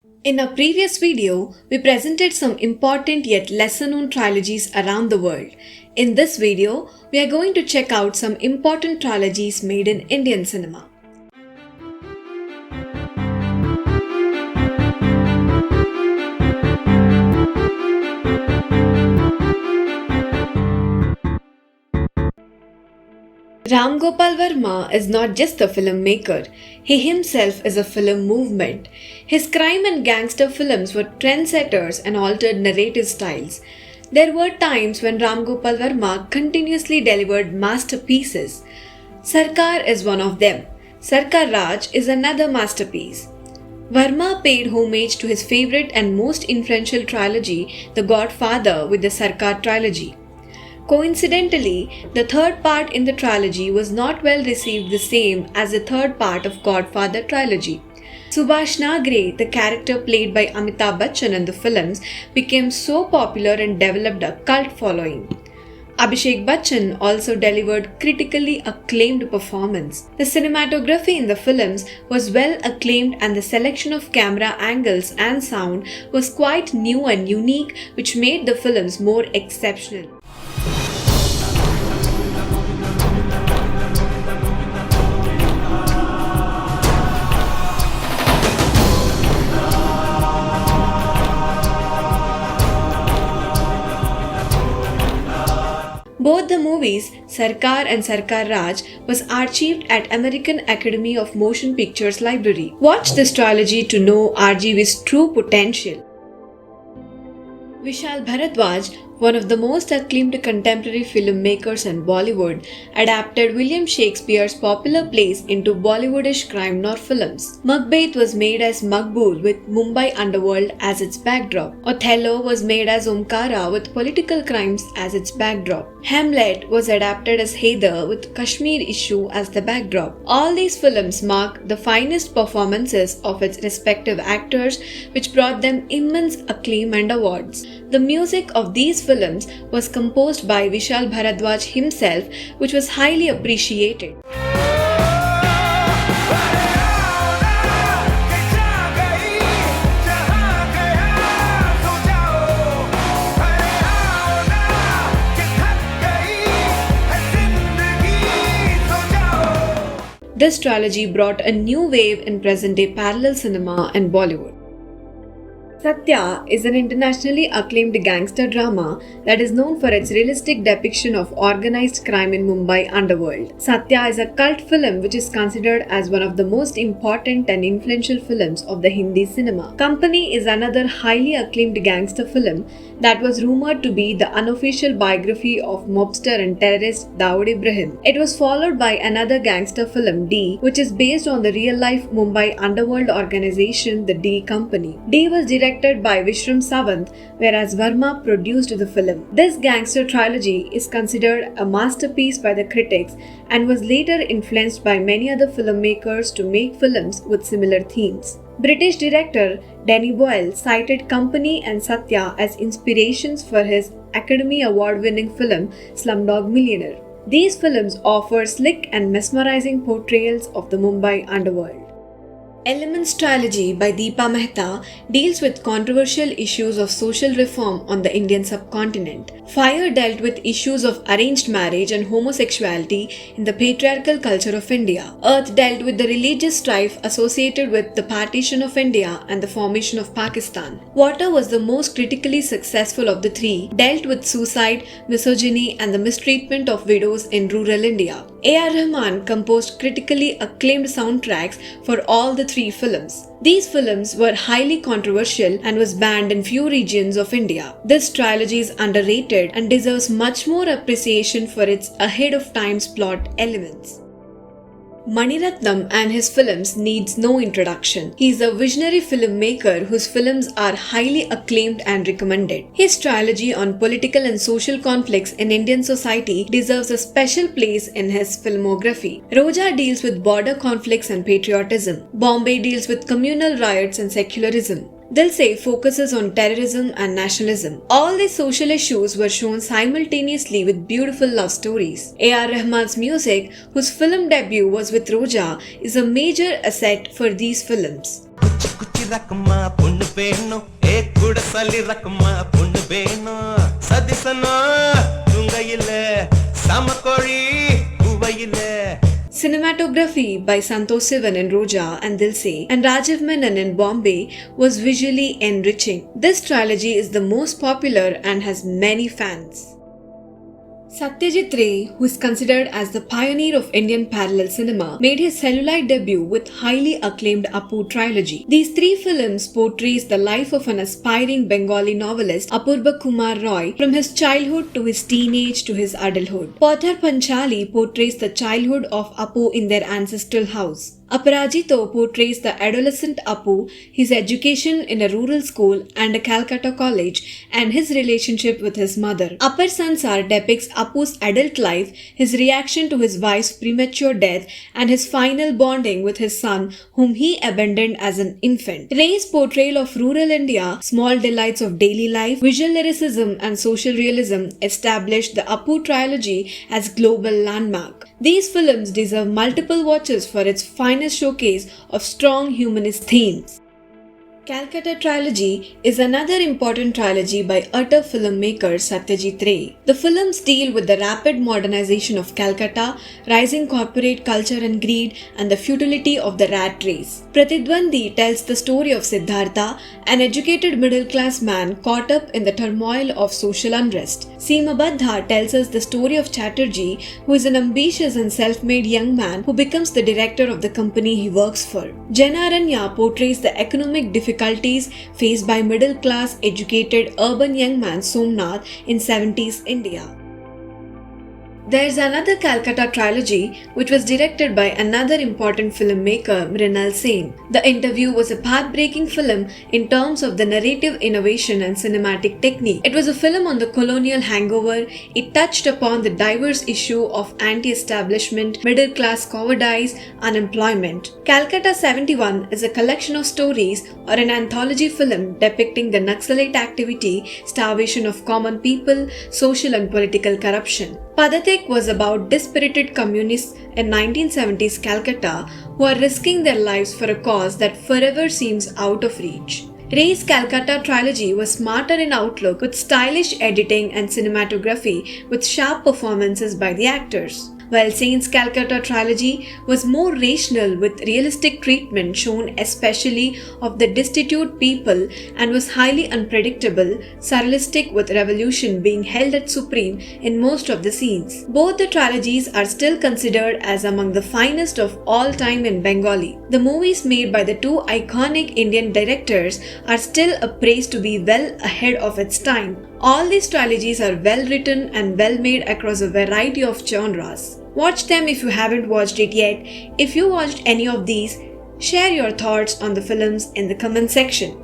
In a previous video, we presented some important yet lesser known trilogies around the world. In this video, we are going to check out some important trilogies made in Indian cinema. Ram Gopal Varma is not just a filmmaker, he himself is a film movement. His crime and gangster films were trendsetters and altered narrative styles. There were times when Ram Gopal Varma continuously delivered masterpieces. Sarkar is one of them. Sarkar Raj is another masterpiece. Varma paid homage to his favorite and most influential trilogy, The Godfather, with the Sarkar trilogy. Coincidentally, the third part in the trilogy was not well received the same as the third part of Godfather trilogy. Subhash Nagre, the character played by Amitabh Bachchan in the films, became so popular and developed a cult following. Abhishek Bachchan also delivered critically acclaimed performance. The cinematography in the films was well acclaimed and the selection of camera angles and sound was quite new and unique, which made the films more exceptional. Both the movies, Sarkar and Sarkar Raj, was archived at American Academy of Motion Pictures Library. Watch this trilogy to know RGV's true potential. Sai Bharadwaj, one of the most acclaimed contemporary filmmakers in Bollywood, adapted William Shakespeare's popular plays into Bollywoodish crime noir films. Macbeth was made as Maqbool with Mumbai underworld as its backdrop. Othello was made as Omkara with political crimes as its backdrop. Hamlet was adapted as Heather with Kashmir issue as the backdrop. All these films mark the finest performances of its respective actors, which brought them immense acclaim and awards. The music of these films was composed by Sai Bharadwaj himself, which was highly appreciated. This trilogy brought a new wave in present-day parallel cinema and Bollywood. Satya is an internationally acclaimed gangster drama that is known for its realistic depiction of organized crime in Mumbai underworld. Satya is a cult film which is considered as one of the most important and influential films of the Hindi cinema. Company is another highly acclaimed gangster film that was rumored to be the unofficial biography of mobster and terrorist Dawood Ibrahim. It was followed by another gangster film, D, which is based on the real-life Mumbai underworld organization, the D Company. D was directed by Vishram Sawant, whereas Varma produced the film. This gangster trilogy is considered a masterpiece by the critics and was later influenced by many other filmmakers to make films with similar themes. British director Danny Boyle cited Company and Satya as inspirations for his Academy Award-winning film Slumdog Millionaire. These films offer slick and mesmerizing portrayals of the Mumbai underworld. Elements trilogy by Deepa Mehta deals with controversial issues of social reform on the Indian subcontinent. Fire dealt with issues of arranged marriage and homosexuality in the patriarchal culture of India. Earth dealt with the religious strife associated with the partition of India and the formation of Pakistan. Water was the most critically successful of the three, dealt with suicide, misogyny and the mistreatment of widows in rural India. A.R. Rahman composed critically acclaimed soundtracks for all the three films. These films were highly controversial and was banned in few regions of India. This trilogy is underrated and deserves much more appreciation for its ahead-of-times plot elements. Mani Ratnam and his films needs no introduction. He is a visionary filmmaker whose films are highly acclaimed and recommended. His trilogy on political and social conflicts in Indian society deserves a special place in his filmography. Roja deals with border conflicts and patriotism. Bombay deals with communal riots and secularism. Dil Se focuses on terrorism and nationalism. All these social issues were shown simultaneously with beautiful love stories. A.R. Rahman's music, whose film debut was with Roja, is a major asset for these films. रकमा पुन बेनो एक गुड़ साली रकमा पुन बेनो सदिसना तुंगइले समकोरी उवइले. Cinematography by Santosh Sivan in Roja and Dilse and Rajiv Menon in Bombay was visually enriching. This trilogy is the most popular and has many fans. Satyajit Ray, who is considered as the pioneer of Indian parallel cinema, made his celluloid debut with highly acclaimed Apu trilogy. These three films portrays the life of an aspiring Bengali novelist, Apurba Kumar Roy, from his childhood to his teenage to his adulthood. Pathar Panchali portrays the childhood of Apu in their ancestral house. Aparajito portrays the adolescent Apu, his education in a rural school and a Calcutta college, and his relationship with his mother. Upper Sansar depicts Apu's adult life, his reaction to his wife's premature death, and his final bonding with his son, whom he abandoned as an infant. Ray's portrayal of rural India, small delights of daily life, visual lyricism, and social realism established the Apu trilogy as global landmark. These films deserve multiple watches for its finest showcase of strong humanist themes. Calcutta Trilogy is another important trilogy by utter filmmaker Satyajit Ray. The films deal with the rapid modernization of Calcutta, rising corporate culture and greed, and the futility of the rat race. Pratidwandi tells the story of Siddhartha, an educated middle-class man caught up in the turmoil of social unrest. Seemabadha tells us the story of Chatterjee, who is an ambitious and self-made young man who becomes the director of the company he works for. Janaranya portrays the economic difficulties faced by middle-class, educated, urban young man Somnath in 70s India. There's another Calcutta trilogy which was directed by another important filmmaker, Mrinal Sen. The Interview was a path-breaking film in terms of the narrative innovation and cinematic technique. It was a film on the colonial hangover. It touched upon the diverse issue of anti-establishment, middle-class cowardice, unemployment. Calcutta 71 is a collection of stories or an anthology film depicting the Naxalite activity, starvation of common people, social and political corruption. Padatek was about dispirited communists in 1970s Calcutta who are risking their lives for a cause that forever seems out of reach. Ray's Calcutta trilogy was smarter in outlook with stylish editing and cinematography with sharp performances by the actors, while Sen's Calcutta trilogy was more rational with realistic treatment shown especially of the destitute people and was highly unpredictable, surrealistic with revolution being held at supreme in most of the scenes. Both the trilogies are still considered as among the finest of all time in Bengali. The movies made by the two iconic Indian directors are still appraised to be well ahead of its time. All these trilogies are well written and well made across a variety of genres. Watch them if you haven't watched it yet. If you watched any of these, share your thoughts on the films in the comment section.